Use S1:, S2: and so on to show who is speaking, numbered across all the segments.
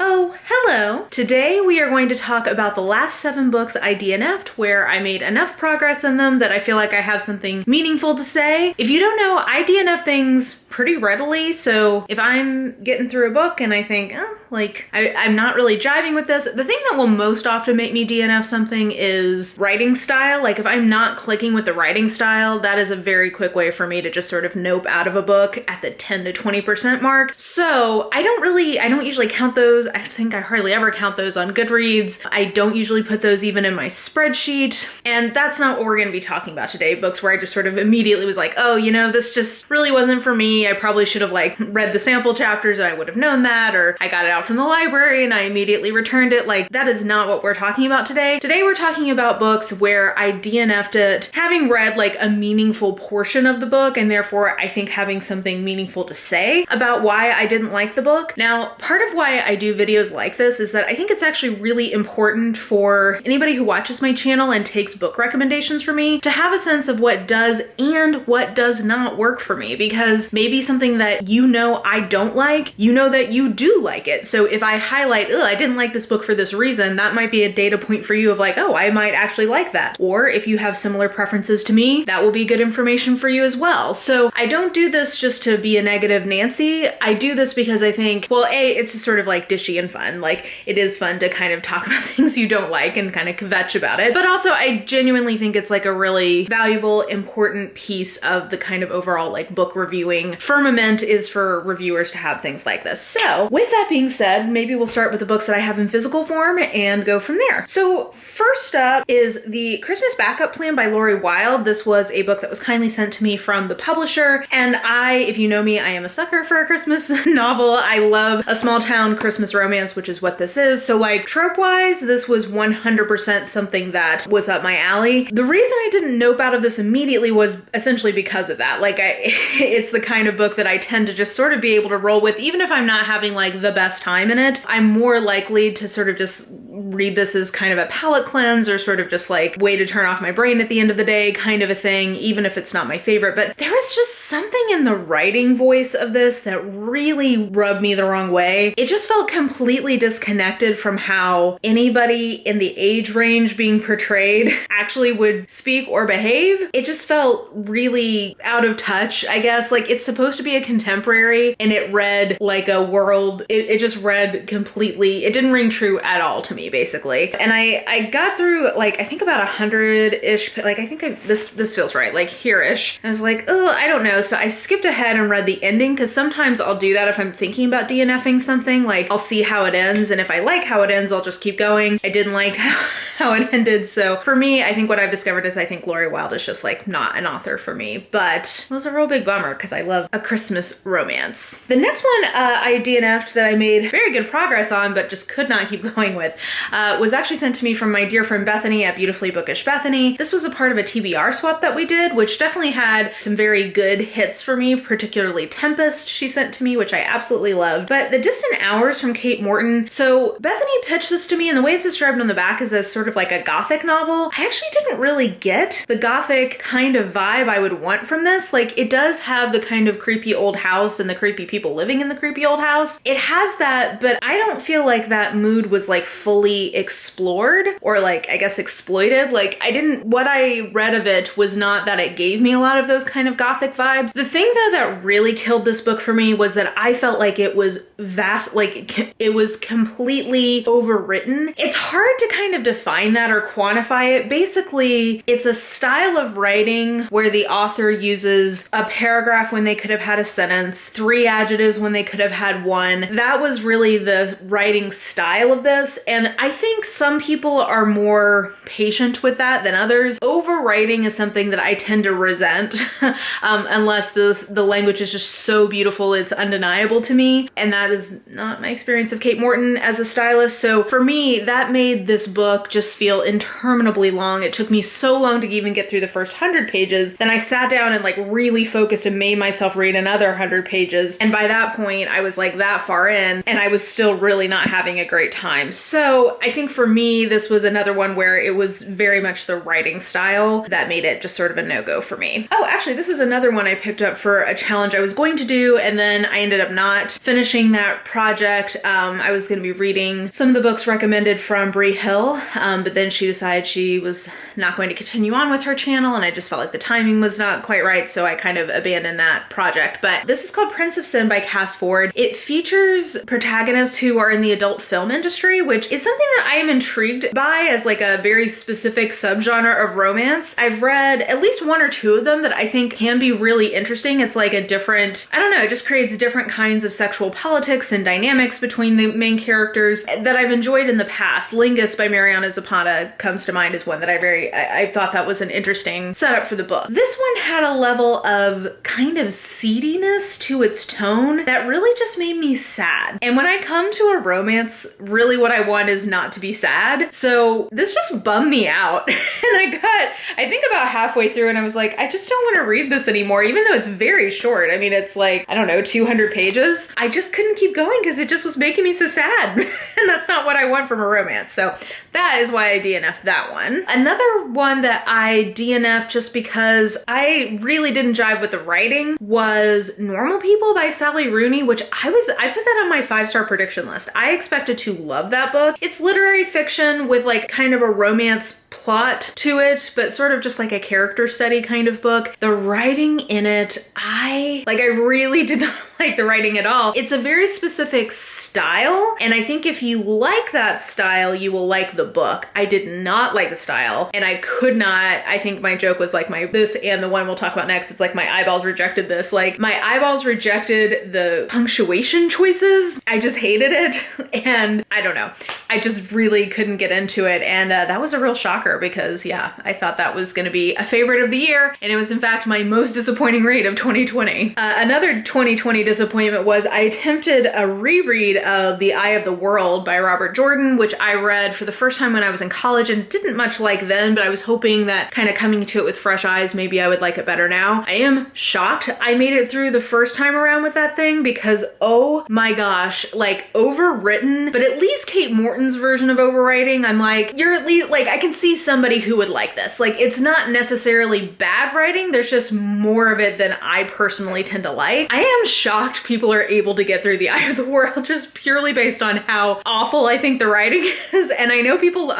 S1: Oh, hello! Today we are going to talk about the last 7 books I DNF'd, where I made enough progress in them that I feel like I have something meaningful to say. If you don't know, I DNF things pretty readily, so if I'm getting through a book and I think, I'm not really jiving with this, the thing that will most often make me DNF something is writing style. Like if I'm not clicking with the writing style, that is a very quick way for me to just sort of nope out of a book at the 10 to 20% mark. So I don't usually count those. I think I hardly ever count those on Goodreads. I don't usually put those even in my spreadsheet. And that's not what we're going to be talking about today. Books where I just sort of immediately was like, oh, this just really wasn't for me. I probably should have read the sample chapters and I would have known that, or I got it out from the library and I immediately returned it. That is not what we're talking about today. Today we're talking about books where I DNF'd it having read a meaningful portion of the book, and therefore I think having something meaningful to say about why I didn't like the book. Now, part of why I do videos like this is that I think it's actually really important for anybody who watches my channel and takes book recommendations from me to have a sense of what does and what does not work for me, because maybe something that I don't like, that you do like it. So if I highlight, I didn't like this book for this reason, that might be a data point for you of oh, I might actually like that. Or if you have similar preferences to me, that will be good information for you as well. So I don't do this just to be a negative Nancy. I do this because I think, well, it's just sort of dishy and fun. It is fun to kind of talk about things you don't like and kind of kvetch about it. But also I genuinely think it's a really valuable, important piece of the kind of overall book reviewing firmament is for reviewers to have things like this. So with that being said, maybe we'll start with the books that I have in physical form and go from there. So first up is The Christmas Backup Plan by Lori Wilde. This was a book that was kindly sent to me from the publisher, and if you know me, I am a sucker for a Christmas novel. I love a small town Christmas romance, which is what this is. So trope-wise, this was 100% something that was up my alley. The reason I didn't nope out of this immediately was essentially because of that. It's the kind of book that I tend to just sort of be able to roll with, even if I'm not having the best time in it. I'm more likely to sort of just read this as kind of a palate cleanse, or sort of just way to turn off my brain at the end of the day kind of a thing, even if it's not my favorite. But there was just something in the writing voice of this that really rubbed me the wrong way. It just felt completely disconnected from how anybody in the age range being portrayed actually would speak or behave. It just felt really out of touch, I guess. It's supposed to be a contemporary, and it read like a world. It just read completely, it didn't ring true at all to me, basically. And I got through I think about 100-ish, this feels right, here-ish. I was oh, I don't know. So I skipped ahead and read the ending, because sometimes I'll do that if I'm thinking about DNFing something. I'll see how it ends, and if I like how it ends, I'll just keep going. I didn't like how it ended. So for me, I think what I've discovered is I think Lori Wilde is just not an author for me. But it was a real big bummer, because I love a Christmas romance. The next one I DNF'd that I made very good progress on, but just could not keep going with, was actually sent to me from my dear friend Bethany at Beautifully Bookish Bethany. This was a part of a TBR swap that we did, which definitely had some very good hits for me, particularly Tempest she sent to me, which I absolutely loved. But The Distant Hours from Kate Morton. So Bethany pitched this to me, and the way it's described on the back is as sort of a gothic novel. I actually didn't really get the gothic kind of vibe I would want from this. It does have the kind of creepy old house and the creepy people living in the creepy old house. It has that, but I don't feel like that mood was fully explored, or I guess exploited. What I read of it was not that it gave me a lot of those kind of gothic vibes. The thing though that really killed this book for me was that I felt like it was vast, it was completely overwritten. It's hard to kind of define that or quantify it. Basically, it's a style of writing where the author uses a paragraph when they could have had a sentence, 3 adjectives when they could have had 1. That was really the writing style of this, and I think some people are more patient with that than others. Overwriting is something that I tend to resent unless the language is just so beautiful it's undeniable to me, and that is not my experience of Kate Morton as a stylist. So for me, that made this book just just feel interminably long. It took me so long to even get through the first 100 pages. Then I sat down and like really focused and made myself read another 100 pages. And by that point, I was like that far in and I was still really not having a great time. So I think for me, this was another one where it was very much the writing style that made it just sort of a no-go for me. Oh, actually, this is another one I picked up for a challenge I was going to do, and then I ended up not finishing that project. I was going to be reading some of the books recommended from Bree Hill, but then she decided she was not going to continue on with her channel, and I just felt like the timing was not quite right, so I kind of abandoned that project. But this is called Prince of Sin by Cass Ford. It features protagonists who are in the adult film industry, which is something that I am intrigued by as like a very specific subgenre of romance. I've read at least one or two of them that I think can be really interesting. It's like a different, I don't know, it just creates different kinds of sexual politics and dynamics between the main characters that I've enjoyed in the past. Lingus by Mariana Zapata comes to mind as one that I thought that was an interesting setup for the book. This one had a level of kind of seediness to its tone that really just made me sad. And when I come to a romance, really what I want is not to be sad. So this just bummed me out. And I think about halfway through and I was like, I just don't want to read this anymore, even though it's very short. I mean, it's like, I don't know, 200 pages. I just couldn't keep going because it just was making me so sad. And that's not what I want from a romance. So that is why I DNF'd that one. Another one that I DNF'd just because I really didn't jive with the writing was Normal People by Sally Rooney, which I put that on my 5-star prediction list. I expected to love that book. It's literary fiction with like kind of a romance plot to it, but sort of just like a character study kind of book. The writing in it, I really did not like the writing at all. It's a very specific style, and I think if you like that style, you will like the book. I did not like the style, and I could not, I think my joke was like this and the one we'll talk about next, it's like my eyeballs rejected this. Like my eyeballs rejected the punctuation choices. I just hated it, and I don't know. I just really couldn't get into it, and that was a real shocker because yeah, I thought that was going to be a favorite of the year, and it was in fact my most disappointing read of 2020. Another 2020 disappointment was I attempted a reread of The Eye of the World by Robert Jordan, which I read for the first time when I was in college and didn't much like then, but I was hoping that kind of coming to it with fresh eyes, maybe I would like it better now. I am shocked I made it through the first time around with that thing because oh my gosh, like overwritten, but at least Kate Morton's version of overwriting, I'm like, you're at least like, I can see somebody who would like this. Like it's not necessarily bad writing, there's just more of it than I personally tend to like. I am shocked people are able to get through The Eye of the World just purely based on how awful I think the writing is. And I know people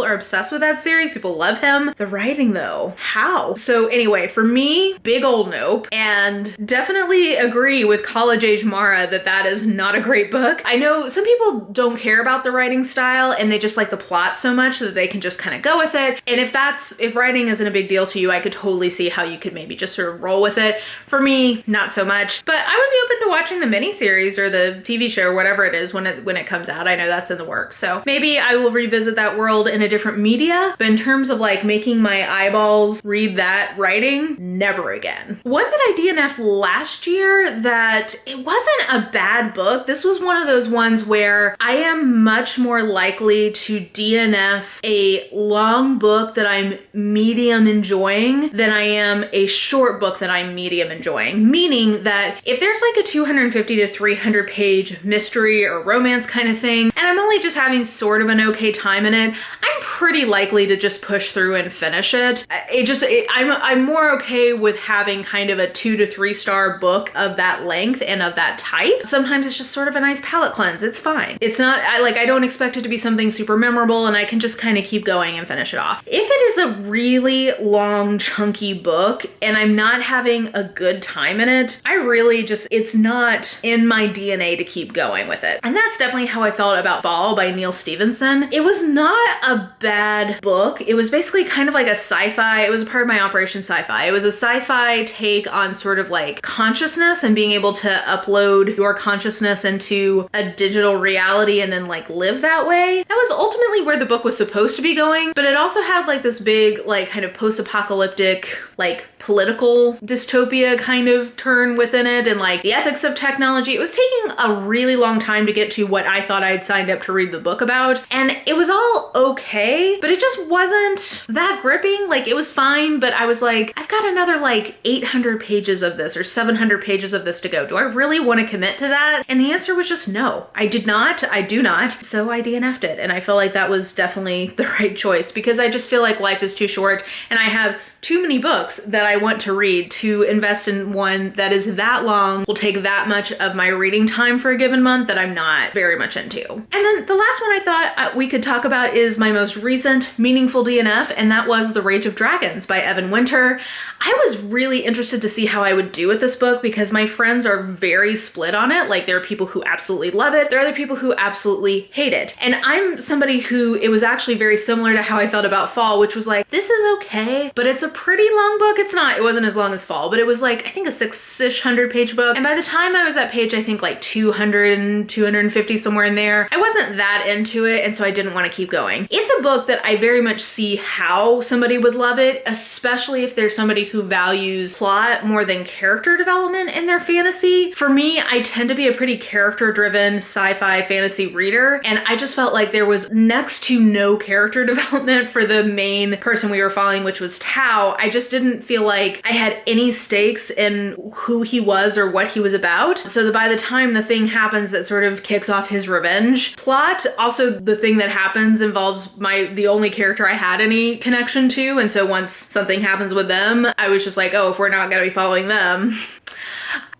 S1: are obsessed with that series. People love him. The writing though, how? So anyway, for me, big old nope. And definitely agree with college age Mara that is not a great book. I know some people don't care about the writing style and they just like the plot so much that they can just kind of go with it. And if writing isn't a big deal to you, I could totally see how you could maybe just sort of roll with it. For me, not so much. But I would be open to watching the miniseries or the TV show or whatever it is when it comes out. I know that's in the works. So maybe I will revisit that world in a different media. But in terms of like making my eyeballs read that writing, never again. One that I DNF'd last year that it wasn't a bad book. This was one of those ones where I am much more likely to DNF a long book that I'm medium enjoying than I am a short book that I'm medium enjoying. Meaning that if there's like a 250 to 300 page mystery or romance kind of thing, and I'm only just having sort of an okay time in it, I'm pretty likely to just push through and finish it. I'm more okay with having kind of a 2 to 3 star book of that length and of that type. Sometimes it's just sort of a nice palate cleanse. It's fine. It's not, I don't expect it to be something super memorable and I can just kind of keep going and finish it off. If it is a really long, chunky book and I'm not having a good time in it, I really it's not in my DNA to keep going with it. And that's definitely how I felt about Fall by Neil Stephenson. It was not a bad book. It was basically kind of like a sci-fi. It was a part of my Operation Sci-Fi. It was a sci-fi take on sort of like consciousness and being able to upload your consciousness into a digital reality and then like live that way. That was ultimately where the book was supposed to be going, but it also had like this big like kind of post-apocalyptic like political dystopia kind of turn within it and like the ethics of technology. It was taking a really long time to get to what I thought I'd signed up to read the book about, and it was all okay. okay, but it just wasn't that gripping. Like, it was fine, but I was like, I've got another like 800 pages of this or 700 pages of this to go. Do I really want to commit to that? And the answer was just no. I did not. I do not. So I DNF'd it. And I feel like that was definitely the right choice because I just feel like life is too short and I have too many books that I want to read to invest in one that is that long, will take that much of my reading time for a given month that I'm not very much into. And then the last one I thought we could talk about is my most recent meaningful DNF, and that was The Rage of Dragons by Evan Winter. I was really interested to see how I would do with this book because my friends are very split on it. Like, there are people who absolutely love it. There are other people who absolutely hate it. And I'm somebody who, it was actually very similar to how I felt about Fall, which was like, this is okay, but it's a pretty long book. It wasn't as long as Fall, but it was like, I think a 600 page book. And by the time I was at page, I think like 200 and 250, somewhere in there, I wasn't that into it. And so I didn't want to keep going. It's a book that I very much see how somebody would love it, especially if there's somebody who values plot more than character development in their fantasy. For me, I tend to be a pretty character-driven sci-fi fantasy reader, and I just felt like there was next to no character development for the main person we were following, which was Tao. I just didn't feel like I had any stakes in who he was or what he was about. So that by the time the thing happens that sort of kicks off his revenge plot, also the thing that happens involves the only character I had any connection to, and so once something happens with them, I was just like, oh, if we're not gonna be following them,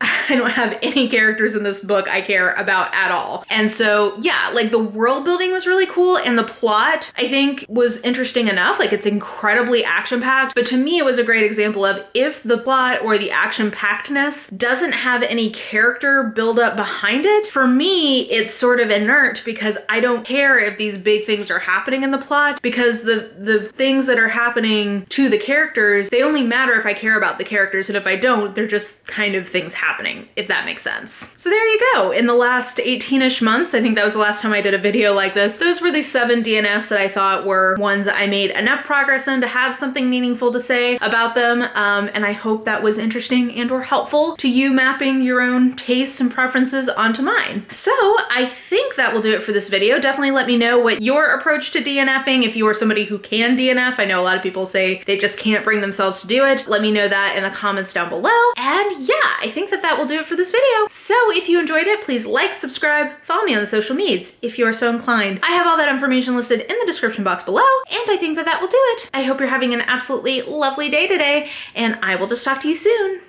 S1: I don't have any characters in this book I care about at all. And so, yeah, like the world building was really cool and the plot, I think, was interesting enough. Like, it's incredibly action-packed, but to me, it was a great example of if the plot or the action-packedness doesn't have any character build-up behind it, for me, it's sort of inert because I don't care if these big things are happening in the plot because the things that are happening to the characters, they only matter if I care about the characters, and if I don't, they're just kind of things happening, if that makes sense. So there you go. In the last 18-ish months, I think that was the last time I did a video like this, those were the 7 DNFs that I thought were ones I made enough progress in to have something meaningful to say about them. And I hope that was interesting and or helpful to you mapping your own tastes and preferences onto mine. So I think that will do it for this video. Definitely let me know what your approach to DNFing, if you are somebody who can DNF. I know a lot of people say they just can't bring themselves to do it. Let me know that in the comments down below. And yeah, I think that will do it for this video. So if you enjoyed it, please like, subscribe, follow me on the social medias if you are so inclined. I have all that information listed in the description box below, and I think that will do it. I hope you're having an absolutely lovely day today, and I will just talk to you soon.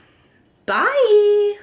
S1: Bye!